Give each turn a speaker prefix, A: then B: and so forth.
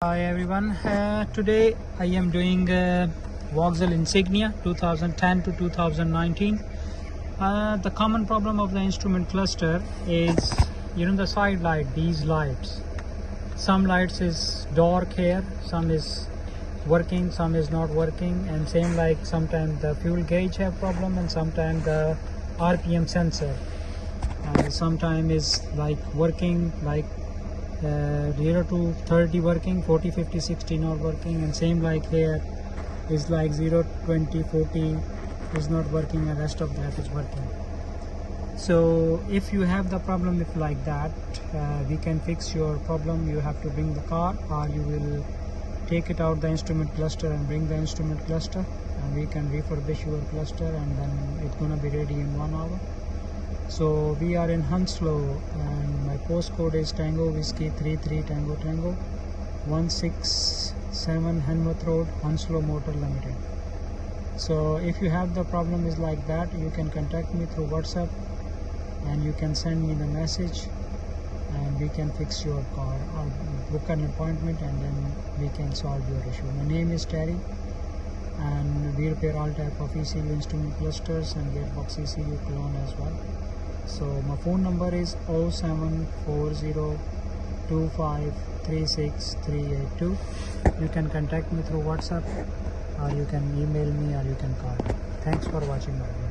A: Hi everyone, today I am doing Vauxhall Insignia 2010 to 2019. The common problem of the instrument cluster is, the side light, these lights. Some lights is dark here, some is working, some is not working, and same like sometimes the fuel gauge have problem and sometimes the RPM sensor. Sometimes is like working like 0 to 30 working, 40, 50, 60 not working, and same like here is like 0, 20, 40 is not working and rest of that is working. So if you have the problem if like that, we can fix your problem. You have to bring the car or you will take it out the instrument cluster and bring the instrument cluster and we can refurbish your cluster and then it's gonna be ready in 1 hour. So we are in Heathrow and my postcode is Tango Whiskey 33 Tango Tango 167 Henworth Road, Heathrow Motor Limited. So if you have the problem is like that, you can contact me through WhatsApp and you can send me the message and we can fix your car or book an appointment and then we can solve your issue. My name is Terry and we repair all type of ECU instrument clusters and gearbox ECU clone as well. So my phone number is 07402536382. You can contact me through WhatsApp or you can email me or you can call me. Thanks for watching my video.